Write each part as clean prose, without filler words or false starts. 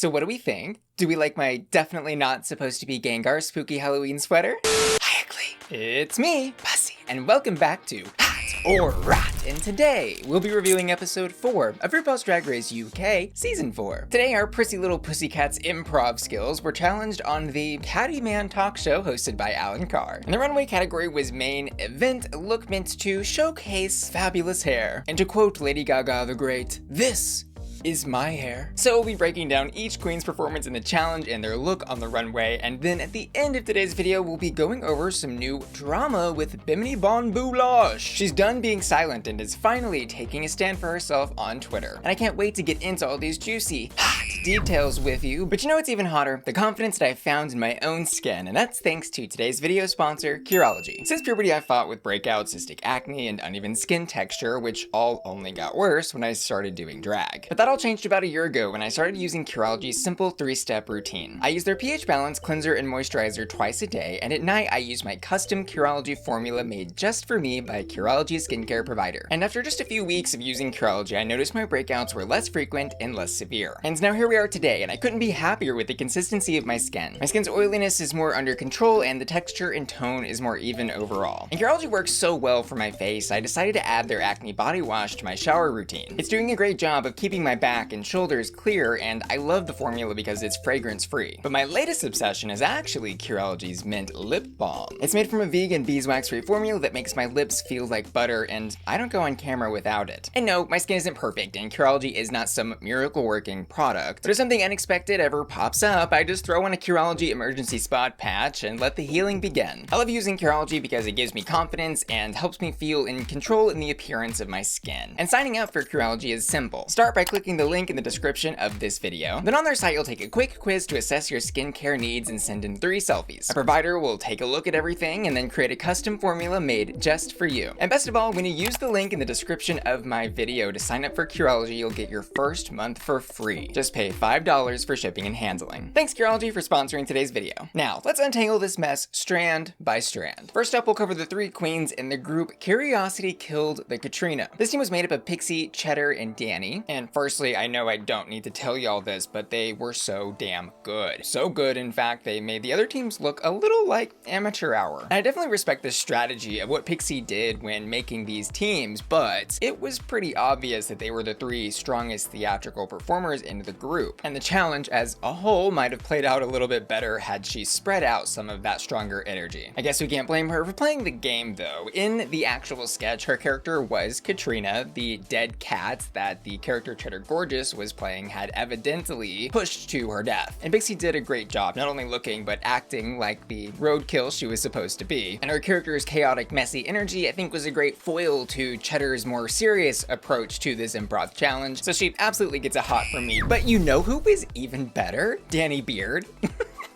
So what do we think? Do we like my definitely not supposed to be Gengar spooky Halloween sweater? Hi Ugly, it's me, Bussy, and welcome back to Hot or Rat, and today we'll be reviewing episode 4 of RuPaul's Drag Race UK Season 4. Today our prissy little pussycats improv skills were challenged on the Catty Man talk show hosted by Alan Carr. And the runway category was main event look meant to showcase fabulous hair. And to quote Lady Gaga the Great, "This is my hair." So we'll be breaking down each queen's performance in the challenge and their look on the runway, and then at the end of today's video we'll be going over some new drama with Bimini Boulage. She's done being silent and is finally taking a stand for herself on Twitter. And I can't wait to get into all these juicy, hot details with you, but you know what's even hotter? The confidence that I've found in my own skin, and that's thanks to today's video sponsor, Curology. Since puberty I fought with breakouts, cystic acne, and uneven skin texture, which all only got worse when I started doing drag. But that all changed about a year ago when I started using Curology's simple 3-step routine. I use their pH balance, cleanser, and moisturizer twice a day, and at night I use my custom Curology formula made just for me by Curology skincare provider. And after just a few weeks of using Curology, I noticed my breakouts were less frequent and less severe. And now here we are today, and I couldn't be happier with the consistency of my skin. My skin's oiliness is more under control, and the texture and tone is more even overall. And Curology works so well for my face, I decided to add their acne body wash to my shower routine. It's doing a great job of keeping my back and shoulders clear, and I love the formula because it's fragrance free. But my latest obsession is actually Curology's mint lip balm. It's made from a vegan beeswax free formula that makes my lips feel like butter, and I don't go on camera without it. And no, my skin isn't perfect, and Curology is not some miracle working product, but if something unexpected ever pops up, I just throw on a Curology emergency spot patch and let the healing begin. I love using Curology because it gives me confidence and helps me feel in control in the appearance of my skin. And signing up for Curology is simple. Start by clicking the link in the description of this video. Then on their site, you'll take a quick quiz to assess your skincare needs and send in 3 selfies. A provider will take a look at everything and then create a custom formula made just for you. And best of all, when you use the link in the description of my video to sign up for Curology, you'll get your first month for free. Just pay $5 for shipping and handling. Thanks Curology for sponsoring today's video. Now, let's untangle this mess strand by strand. First up, we'll cover the 3 queens in the group Curiosity Killed the Katrina. This team was made up of Pixie, Cheddar, and Danny. And firstly, I know I don't need to tell y'all this, but they were so damn good. So good, in fact, they made the other teams look a little like amateur hour. And I definitely respect the strategy of what Pixie did when making these teams, but it was pretty obvious that they were the 3 strongest theatrical performers in the group. And the challenge as a whole might have played out a little bit better had she spread out some of that stronger energy. I guess we can't blame her for playing the game though. In the actual sketch, her character was Katrina, the dead cat that the character Cheddar Gorgeous was playing had evidently pushed to her death. And Pixie did a great job, not only looking, but acting like the roadkill she was supposed to be. And her character's chaotic, messy energy, I think, was a great foil to Cheddar's more serious approach to this improv challenge, so she absolutely gets a hot from me. But you know who is even better? Danny Beard.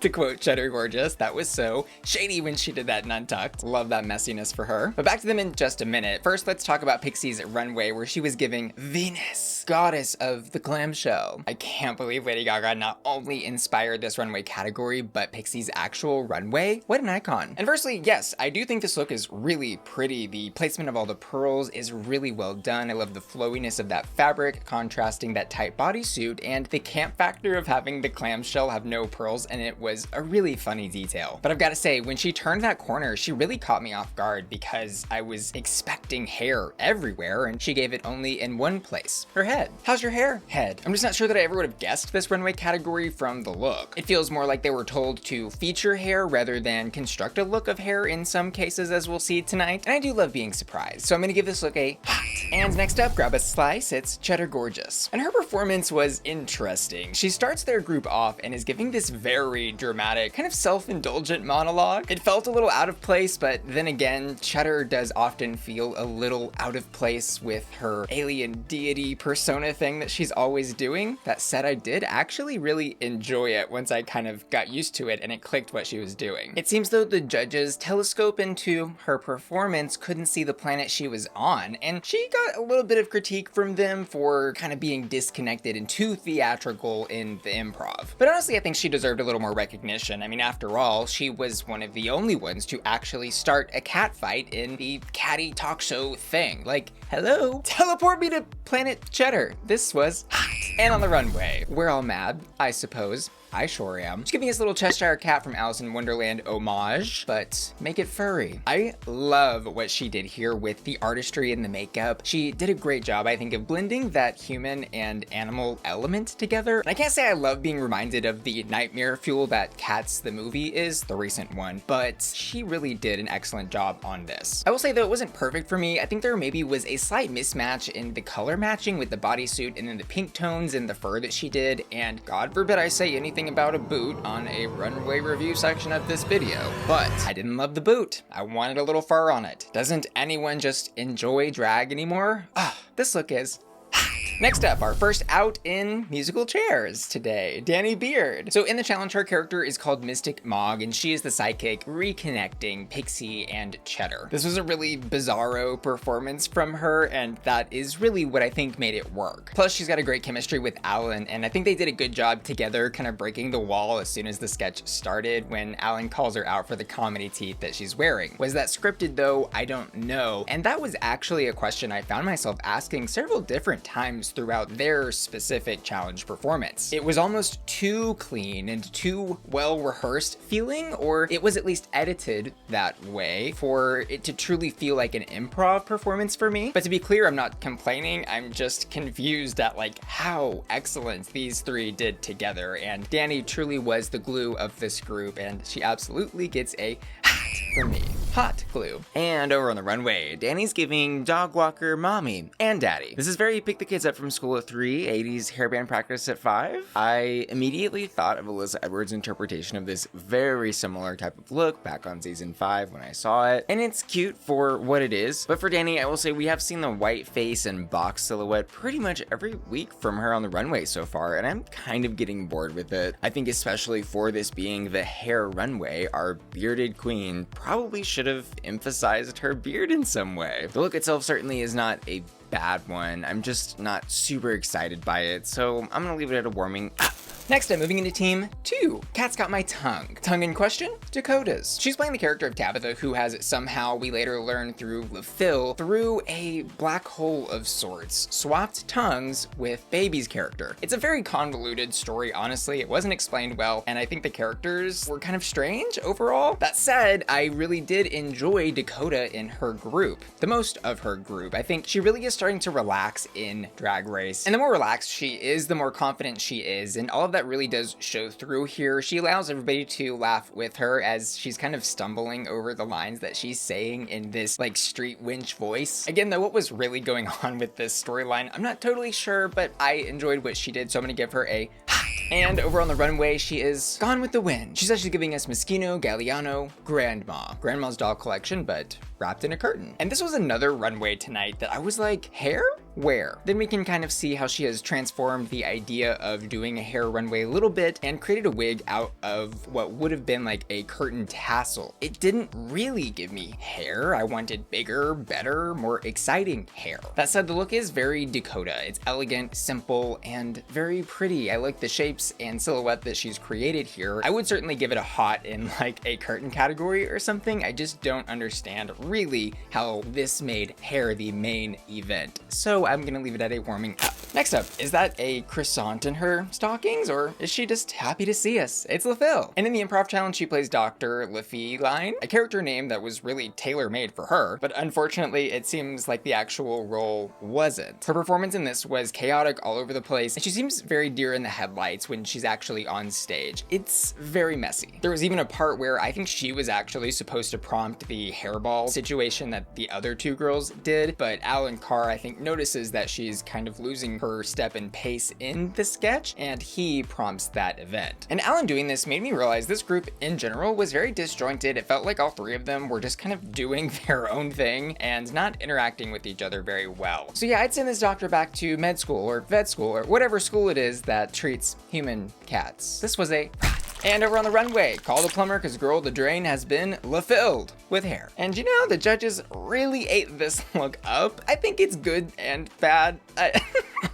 To quote Cheddar Gorgeous, that was so shady when she did that untucked. Love that messiness for her. But back to them in just a minute. First, let's talk about Pixie's runway, where she was giving Venus, goddess of the clamshell. I can't believe Lady Gaga not only inspired this runway category, but Pixie's actual runway. What an icon. And firstly, yes, I do think this look is really pretty. The placement of all the pearls is really well done. I love the flowiness of that fabric, contrasting that tight bodysuit, and the camp factor of having the clamshell have no pearls in it was a really funny detail. But I've got to say, when she turned that corner, she really caught me off guard because I was expecting hair everywhere and she gave it only in one place, her head. How's your hair? Head. I'm just not sure that I ever would have guessed this runway category from the look. It feels more like they were told to feature hair rather than construct a look of hair in some cases, as we'll see tonight. And I do love being surprised, so I'm gonna give this look a hot. And next up, grab a slice, it's Cheddar Gorgeous. And her performance was interesting. She starts their group off and is giving this very dramatic, kind of self-indulgent monologue. It felt a little out of place, but then again, Cheddar does often feel a little out of place with her alien deity persona thing that she's always doing. That said, I did actually really enjoy it once I kind of got used to it and it clicked what she was doing. It seems though the judges telescope into her performance couldn't see the planet she was on, and she got a little bit of critique from them for kind of being disconnected and too theatrical in the improv. But honestly, I think she deserved a little more recognition. I mean, after all, she was one of the only ones to actually start a cat fight in the Catty talk show thing. Like, Hello? Teleport me to planet Cheddar. This was hot. And on the runway, we're all mad, I suppose. I sure am. She's giving us a little Cheshire cat from Alice in Wonderland homage, but make it furry. I love what she did here with the artistry and the makeup. She did a great job, I think, of blending that human and animal element together. And I can't say I love being reminded of the nightmare fuel that Cats the movie is, the recent one, but she really did an excellent job on this. I will say though, it wasn't perfect for me. I think there maybe was a slight mismatch in the color matching with the bodysuit and then the pink tones and the fur that she did, and God forbid I say anything about a boot on a runway review section of this video, but I didn't love the boot. I wanted a little fur on it. Doesn't anyone just enjoy drag anymore? This look is hot. Next up, our first out in musical chairs today, Danny Beard. So in the challenge, her character is called Mystic Mog, and she is the sidekick reconnecting Pixie and Cheddar. This was a really bizarro performance from her, and that is really what I think made it work. Plus, she's got a great chemistry with Alan, and I think they did a good job together kind of breaking the wall as soon as the sketch started when Alan calls her out for the comedy teeth that she's wearing. Was that scripted though? I don't know. And that was actually a question I found myself asking several different times throughout their specific challenge performance. It was almost too clean and too well rehearsed feeling, or it was at least edited that way for it to truly feel like an improv performance for me. But to be clear, I'm not complaining, I'm just confused at like how excellent these three did together, and Danny truly was the glue of this group, and she absolutely gets a hot from me. Hot glue. And over on the runway, Danny's giving dog walker mommy and daddy. This is very pick the kids up from school at 3, 80s hairband practice at 5. I immediately thought of Alyssa Edwards' interpretation of this very similar type of look back on season 5 when I saw it, and it's cute for what it is. But for Danny, I will say we have seen the white face and box silhouette pretty much every week from her on the runway so far, and I'm kind of getting bored with it. I think especially for this being the hair runway, our bearded queen probably should have emphasized her beard in some way. The look itself certainly is not a bad one. I'm just not super excited by it, so I'm gonna leave it at a warming up. Next up, moving into team 2, Cat's Got My Tongue. Tongue in question? Dakota's. She's playing the character of Tabitha, who has somehow, we later learn through Phil, through a black hole of sorts, swapped tongues with Baby's character. It's a very convoluted story, honestly. It wasn't explained well, and I think the characters were kind of strange overall. That said, I really did enjoy Dakota in her group, the most of her group. I think she really is starting to relax in Drag Race, and the more relaxed she is, the more confident she is, and all of that really does show through here. She allows everybody to laugh with her as she's kind of stumbling over the lines that she's saying in this like street winch voice. Again though, what was really going on with this storyline, I'm not totally sure, but I enjoyed what she did, so I'm gonna give her a hot. And over on the runway, she is gone with the wind. She's actually giving us Moschino, Galliano, Grandma's doll collection, but wrapped in a curtain. And this was another runway tonight that I was like, hair? Where? Then we can kind of see how she has transformed the idea of doing a hair runway a little bit and created a wig out of what would have been like a curtain tassel. It didn't really give me hair. I wanted bigger, better, more exciting hair. That said, the look is very Dakota. It's elegant, simple, and very pretty. I like the shapes and silhouette that she's created here. I would certainly give it a hot in like a curtain category or something. I just don't understand really how this made hair the main event. So I'm gonna leave it at a warming up. Next up, is that a croissant in her stockings, or is she just happy to see us? It's LaFille. And in the improv challenge, she plays Dr. Feline, a character name that was really tailor-made for her, but unfortunately, it seems like the actual role wasn't. Her performance in this was chaotic all over the place, and she seems very deer in the headlights when she's actually on stage. It's very messy. There was even a part where I think she was actually supposed to prompt the hairball situation that the other two girls did, but Alan Carr, I think, notices that she's kind of losing her step and pace in the sketch, and he prompts that event. And Alan doing this made me realize this group in general was very disjointed. It felt like all three of them were just kind of doing their own thing and not interacting with each other very well. So yeah, I'd send this doctor back to med school or vet school or whatever school it is that treats human cats. This was a And over on the runway, call the plumber because girl, the drain has been filled with hair. And you know, the judges really ate this look up. I think it's good and bad.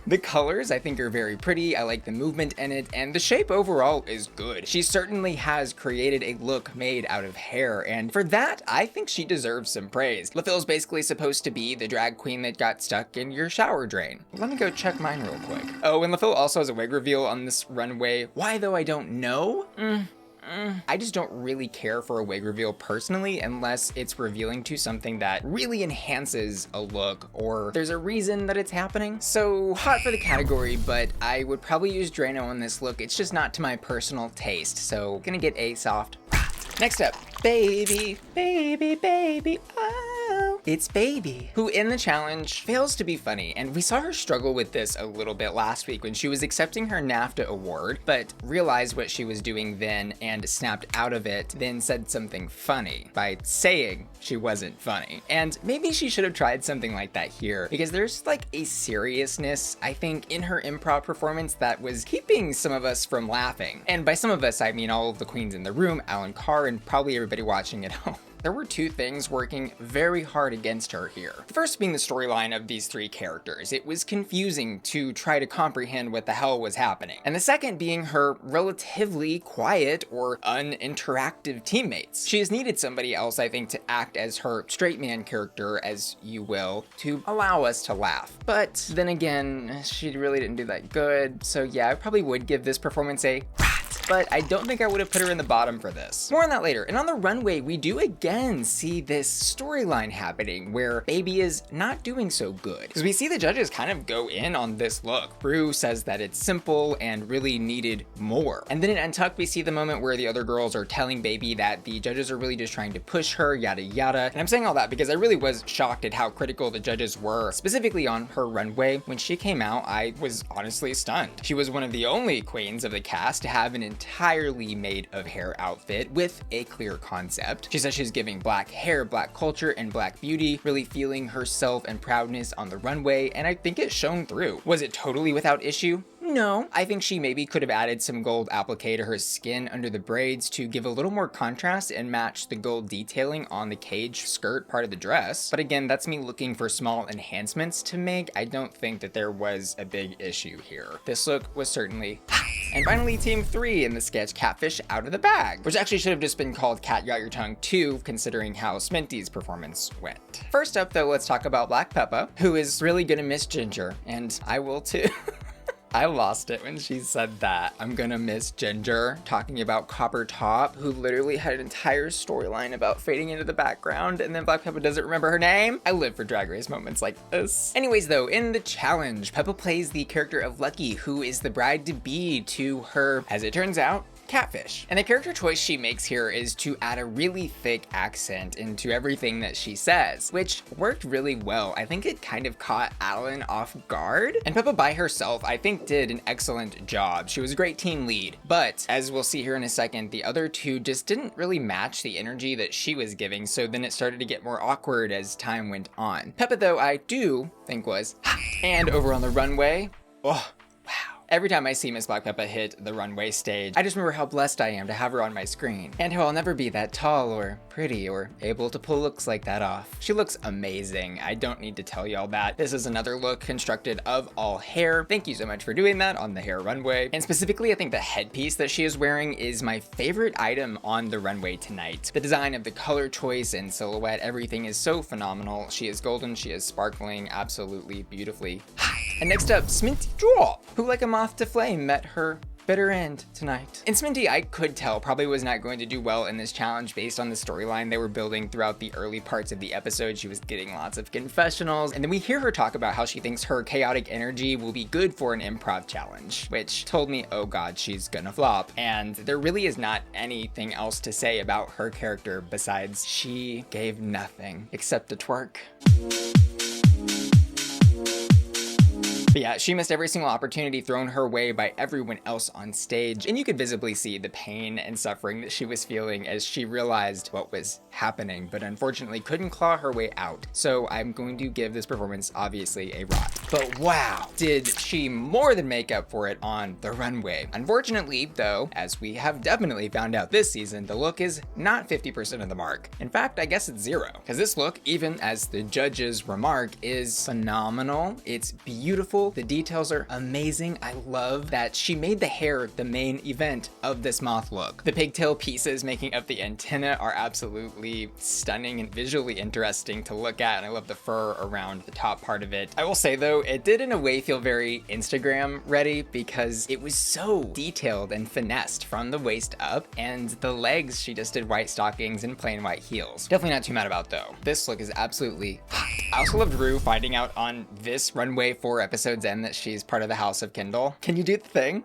The colors I think are very pretty, I like the movement in it, and the shape overall is good. She certainly has created a look made out of hair, and for that, I think she deserves some praise. LaFille's basically supposed to be the drag queen that got stuck in your shower drain. Let me go check mine real quick. Oh, and LaFille also has a wig reveal on this runway. Why though, I don't know. I just don't really care for a wig reveal personally unless it's revealing to something that really enhances a look or there's a reason that it's happening. So hot for the category, but I would probably use Drano on this look. It's just not to my personal taste, so gonna get a soft. Next up, Baby, Baby, Baby, oh. It's Baby, who in the challenge fails to be funny, and we saw her struggle with this a little bit last week when she was accepting her NAFTA award, but realized what she was doing then and snapped out of it, then said something funny by saying she wasn't funny. And maybe she should have tried something like that here, because there's like a seriousness, I think, in her improv performance that was keeping some of us from laughing. And by some of us, I mean all of the queens in the room, Alan Carr, and probably everybody watching at home. There were two things working very hard against her here. The first being the storyline of these three characters. It was confusing to try to comprehend what the hell was happening. And the second being her relatively quiet or uninteractive teammates. She has needed somebody else, I think, to act as her straight man character, as you will, to allow us to laugh. But then again, she really didn't do that good. So yeah, I probably would give this performance a but I don't think I would have put her in the bottom for this. More on that later. And on the runway, we do again see this storyline happening where Baby is not doing so good. Because we see the judges kind of go in on this look. Rue says that it's simple and really needed more. And then in Untucked, we see the moment where the other girls are telling Baby that the judges are really just trying to push her, yada yada. And I'm saying all that because I really was shocked at how critical the judges were, specifically on her runway. When she came out, I was honestly stunned. She was one of the only queens of the cast to have an entirely made of hair outfit with a clear concept. She says she's giving black hair, black culture, and black beauty, really feeling herself and proudness on the runway, and I think it shone through. Was it totally without issue? No. I think she maybe could have added some gold applique to her skin under the braids to give a little more contrast and match the gold detailing on the cage skirt part of the dress. But again, that's me looking for small enhancements to make. I don't think that there was a big issue here. This look was certainly hot. And finally, team 3 in the sketch Catfish out of the bag, which actually should have just been called Cat Got Your Tongue 2, considering how Sminty's performance went. First up though, let's talk about Black Peppa, who is really gonna miss Ginger, and I will too. I lost it when she said that. I'm gonna miss Ginger, talking about Copper Top, who literally had an entire storyline about fading into the background, and then Black Peppa doesn't remember her name. I live for Drag Race moments like this. Anyways though, in the challenge, Peppa plays the character of Lucky, who is the bride-to-be to her, as it turns out, Catfish. And the character choice she makes here is to add a really thick accent into everything that she says, which worked really well. I think it kind of caught Alan off guard. And Peppa by herself, I think, did an excellent job. She was a great team lead, but as we'll see here in a second, the other two just didn't really match the energy that she was giving, so then it started to get more awkward as time went on. Peppa though, I do think was hot. And over on the runway, oh, every time I see Miss Black Peppa hit the runway stage, I just remember how blessed I am to have her on my screen, and how I'll never be that tall or pretty or able to pull looks like that off. She looks amazing. I don't need to tell y'all that. This is another look constructed of all hair. Thank you so much for doing that on the hair runway. And specifically, I think the headpiece that she is wearing is my favorite item on the runway tonight. The design of the color choice and silhouette, everything is so phenomenal. She is golden, she is sparkling, absolutely beautifully hot. And next up, Sminty Drop, who like a moth to flame met her bitter end tonight. And Sminty, I could tell, probably was not going to do well in this challenge based on the storyline they were building throughout the early parts of the episode. She was getting lots of confessionals, and then we hear her talk about how she thinks her chaotic energy will be good for an improv challenge, which told me, oh god, she's gonna flop. And there really is not anything else to say about her character besides she gave nothing except a twerk. But yeah, she missed every single opportunity thrown her way by everyone else on stage, and you could visibly see the pain and suffering that she was feeling as she realized what was happening, but unfortunately couldn't claw her way out. So I'm going to give this performance obviously a rot. But wow, did she more than make up for it on the runway. Unfortunately though, as we have definitely found out this season, the look is not 50% of the mark. In fact, I guess it's 0, because this look, even as the judges remark, is phenomenal. It's beautiful. beautiful. The details are amazing. I love that she made the hair the main event of this moth look. The pigtail pieces making up the antenna are absolutely stunning and visually interesting to look at, and I love the fur around the top part of it. I will say though, it did in a way feel very Instagram ready because it was so detailed and finessed from the waist up, and the legs she just did white stockings and plain white heels. Definitely not too mad about though. This look is absolutely hot. I also loved Rue finding out on this Runway 4 episodes in that she's part of the House of Kindle. Can you do the thing?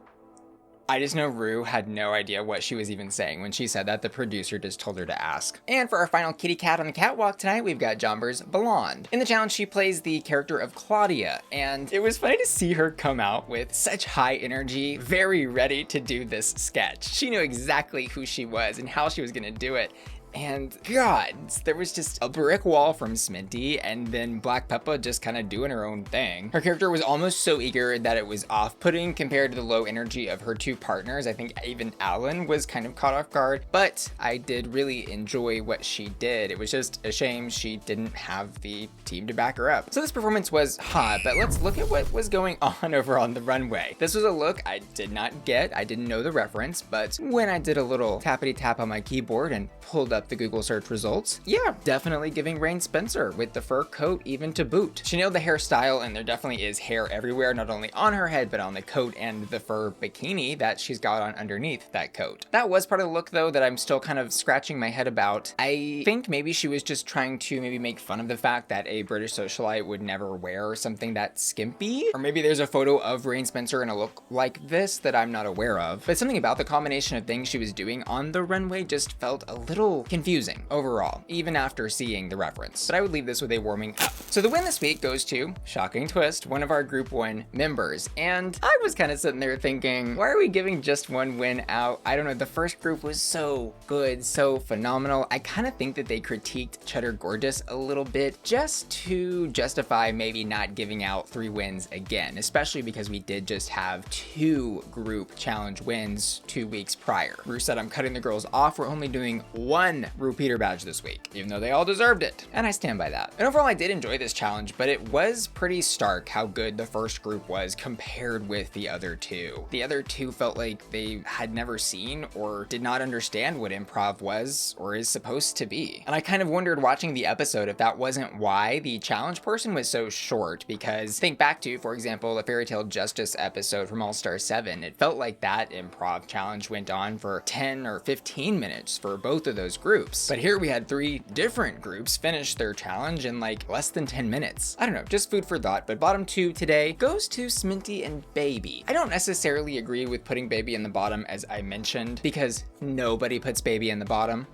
I just know Rue had no idea what she was even saying when she said that. The producer just told her to ask. And for our final kitty cat on the catwalk tonight, we've got Jonbers Blonde. In the challenge, she plays the character of Claudia, and it was funny to see her come out with such high energy, very ready to do this sketch. She knew exactly who she was and how she was gonna do it. And God, there was just a brick wall from Sminty, and then Black Peppa just kind of doing her own thing. Her character was almost so eager that it was off-putting compared to the low energy of her two partners. I think even Alan was kind of caught off guard, but I did really enjoy what she did. It was just a shame she didn't have the team to back her up. So this performance was hot, but let's look at what was going on over on the runway. This was a look I did not get. I didn't know the reference, but when I did a little tappity tap on my keyboard and pulled up the Google search results, yeah, definitely giving Rain Spencer with the fur coat even to boot. She nailed the hairstyle, and there definitely is hair everywhere, not only on her head, but on the coat and the fur bikini that she's got on underneath that coat. That was part of the look though that I'm still kind of scratching my head about. I think maybe she was just trying to maybe make fun of the fact that a British socialite would never wear something that skimpy, or maybe there's a photo of Rain Spencer in a look like this that I'm not aware of. But something about the combination of things she was doing on the runway just felt a little confusing overall, even after seeing the reference. But I would leave this with a warming up. So the win this week goes to, shocking twist, one of our Group 1 members. And I was kind of sitting there thinking, why are we giving just one win out? I don't know, the first group was so good, so phenomenal. I kind of think that they critiqued Cheddar Gorgeous a little bit just to justify maybe not giving out 3 wins again, especially because we did just have 2 group challenge wins 2 weeks prior. Rue said, I'm cutting the girls off. We're only doing 1 repeater badge this week, even though they all deserved it. And I stand by that. And overall, I did enjoy this challenge, but it was pretty stark how good the first group was compared with the other 2. The other 2 felt like they had never seen or did not understand what improv was or is supposed to be. And I kind of wondered watching the episode if that wasn't why the challenge person was so short, because think back to, for example, the Fairy Tale Justice episode from All Star 7. It felt like that improv challenge went on for 10 or 15 minutes for both of those groups. But here we had 3 different groups finish their challenge in like less than 10 minutes. I don't know, just food for thought. But bottom 2 today goes to Sminty and Baby. I don't necessarily agree with putting Baby in the bottom, as I mentioned, because nobody puts Baby in the bottom.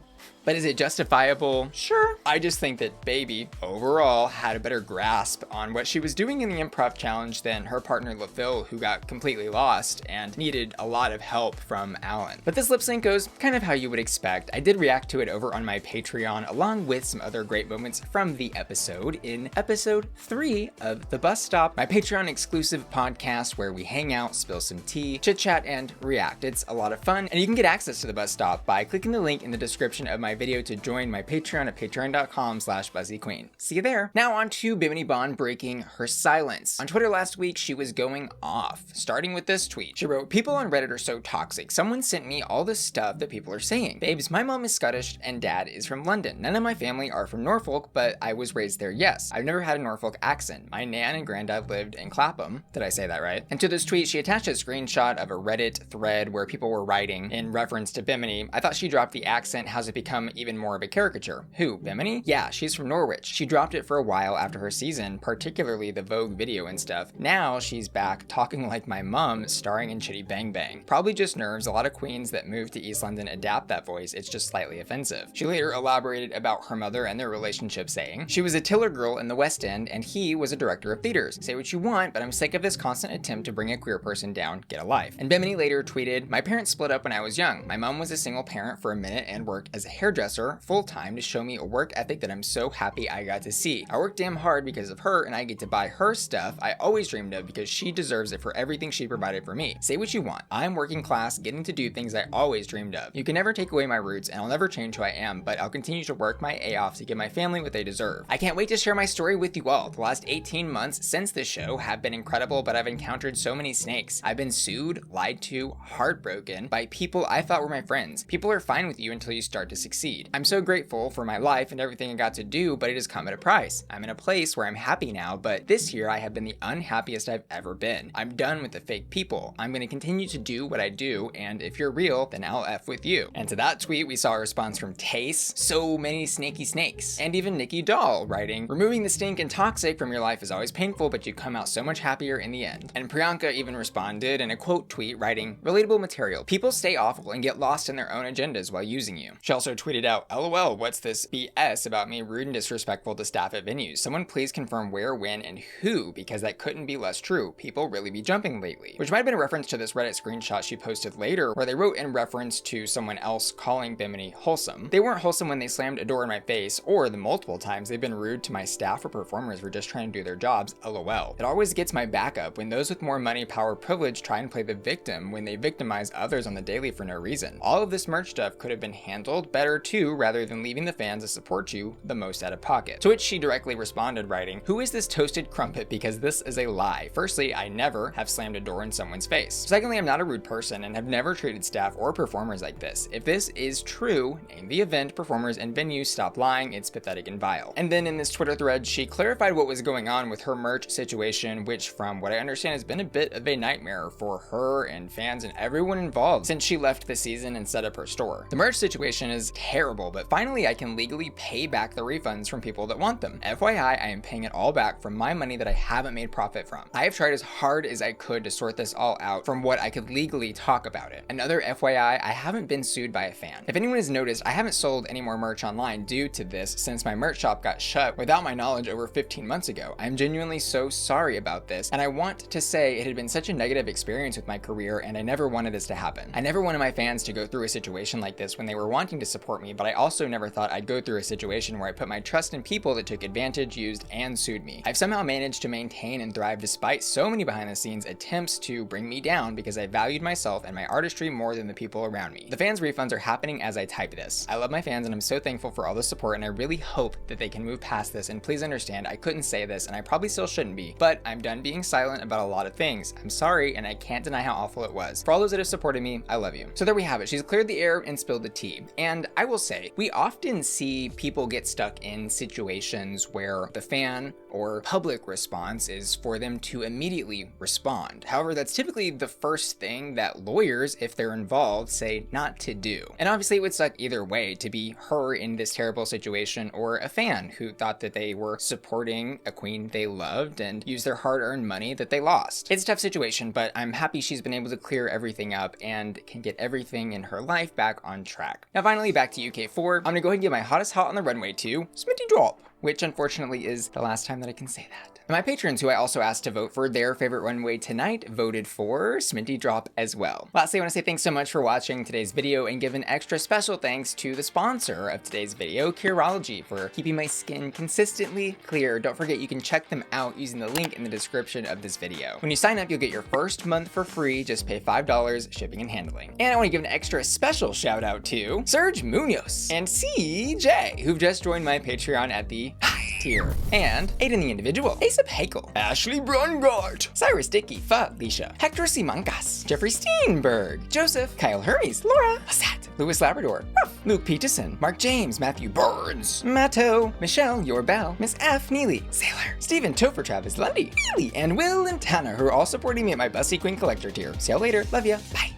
But is it justifiable? Sure. I just think that Baby overall had a better grasp on what she was doing in the improv challenge than her partner LaPhil, who got completely lost and needed a lot of help from Alan. But this lip sync goes kind of how you would expect. I did react to it over on my Patreon, along with some other great moments from the episode in episode 3 of The Bus Stop, my Patreon exclusive podcast where we hang out, spill some tea, chit chat, and react. It's a lot of fun, and you can get access to The Bus Stop by clicking the link in the description of my video to join my Patreon at patreon.com/BussyQueen. See you there. Now on to Bimini Bond breaking her silence. On Twitter last week, she was going off, starting with this tweet. She wrote, "People on Reddit are so toxic. Someone sent me all this stuff that people are saying. Babes, my mom is Scottish and dad is from London. None of my family are from Norfolk, but I was raised there, yes. I've never had a Norfolk accent. My nan and granddad lived in Clapham." Did I say that right? And to this tweet, she attached a screenshot of a Reddit thread where people were writing in reference to Bimini. I thought she dropped the accent. How's it become even more of a caricature? Who, Bimini? Yeah, she's from Norwich. She dropped it for a while after her season, particularly the Vogue video and stuff. Now she's back talking like my mom, starring in Chitty Bang Bang. Probably just nerves. A lot of queens that move to East London adapt that voice. It's just slightly offensive. She later elaborated about her mother and their relationship, saying, "She was a tiller girl in the West End and he was a director of theaters. Say what you want, but I'm sick of this constant attempt to bring a queer person down. Get a life." And Bimini later tweeted, "My parents split up when I was young. My mom was a single parent for a minute and worked as a hairdresser. hairdresser full-time to show me a work ethic that I'm so happy I got to see. I work damn hard because of her, and I get to buy her stuff I always dreamed of because she deserves it for everything she provided for me. Say what you want. I'm working class, getting to do things I always dreamed of. You can never take away my roots, and I'll never change who I am, but I'll continue to work my A off to give my family what they deserve. I can't wait to share my story with you all. The last 18 months since this show have been incredible, but I've encountered so many snakes. I've been sued, lied to, heartbroken by people I thought were my friends. People are fine with you until you start to succeed. I'm so grateful for my life and everything I got to do, but it has come at a price. I'm in a place where I'm happy now, but this year I have been the unhappiest I've ever been. I'm done with the fake people. I'm going to continue to do what I do, and if you're real, then I'll F with you. And to that tweet, we saw a response from Tace, so many snaky snakes, and even Nikki Doll writing, removing the stink and toxic from your life is always painful, but you come out so much happier in the end. And Priyanka even responded in a quote tweet writing, relatable material. People stay awful and get lost in their own agendas while using you. She also tweeted out, LOL, what's this BS about me rude and disrespectful to staff at venues? Someone please confirm where, when, and who, because that couldn't be less true. People really be jumping lately. Which might have been a reference to this Reddit screenshot she posted later, where they wrote in reference to someone else calling Bimini wholesome. They weren't wholesome when they slammed a door in my face, or the multiple times they've been rude to my staff or performers for just trying to do their jobs, LOL. It always gets my back up when those with more money, power, privilege try and play the victim when they victimize others on the daily for no reason. All of this merch stuff could have been handled better too, rather than leaving the fans to support you the most out of pocket. To which she directly responded writing, who is this toasted crumpet, because this is a lie. Firstly, I never have slammed a door in someone's face. Secondly, I'm not a rude person and have never treated staff or performers like this. If this is true, name the event, performers, and venues, stop lying, it's pathetic and vile. And then in this Twitter thread, she clarified what was going on with her merch situation, which from what I understand has been a bit of a nightmare for her and fans and everyone involved since she left the season and set up her store. The merch situation is terrible, but finally I can legally pay back the refunds from people that want them. FYI, I am paying it all back from my money that I haven't made profit from. I have tried as hard as I could to sort this all out from what I could legally talk about it. Another FYI, I haven't been sued by a fan. If anyone has noticed, I haven't sold any more merch online due to this since my merch shop got shut without my knowledge over 15 months ago. I'm genuinely so sorry about this, and I want to say it had been such a negative experience with my career, and I never wanted this to happen. I never wanted my fans to go through a situation like this when they were wanting to support me, but I also never thought I'd go through a situation where I put my trust in people that took advantage, used, and sued me. I've somehow managed to maintain and thrive despite so many behind the scenes attempts to bring me down because I valued myself and my artistry more than the people around me. The fans' refunds are happening as I type this. I love my fans and I'm so thankful for all the support, and I really hope that they can move past this, and please understand I couldn't say this and I probably still shouldn't be, but I'm done being silent about a lot of things. I'm sorry, and I can't deny how awful it was. For all those that have supported me, I love you. So there we have it. She's cleared the air and spilled the tea. And I will say, we often see people get stuck in situations where the fan or public response is for them to immediately respond. However, that's typically the first thing that lawyers, if they're involved, say not to do. And obviously it would suck either way to be her in this terrible situation or a fan who thought that they were supporting a queen they loved and used their hard-earned money that they lost. It's a tough situation, but I'm happy she's been able to clear everything up and can get everything in her life back on track. Now finally, back to UK4. I'm gonna go ahead and give my hottest hot on the runway to Sminty Drop, which unfortunately is the last time that I can say that. And my patrons, who I also asked to vote for their favorite runway tonight, voted for Sminty Drop as well. Lastly, I want to say thanks so much for watching today's video and give an extra special thanks to the sponsor of today's video, Curology, for keeping my skin consistently clear. Don't forget you can check them out using the link in the description of this video. When you sign up, you'll get your first month for free. Just pay $5 shipping and handling. And I want to give an extra special shout out to Serge Munoz and CJ, who've just joined my Patreon at the tier, and Aiden the Individual, Asap Hakel, Ashley Brungart, Cyrus Dickey, Felicia, Hector Simancas, Jeffrey Steenberg, Joseph, Kyle Hermes, Laura, Lassat, Louis Labrador, Ruff, Luke Peterson, Mark James, Matthew Burns, Matto, Michelle, Your Bell, Miss F, Neely, Sailor, Stephen, Topher, Travis, Lundy, Neely, and Will and Tanner, who are all supporting me at my Bussy Queen Collector tier. See y'all later. Love ya. Bye.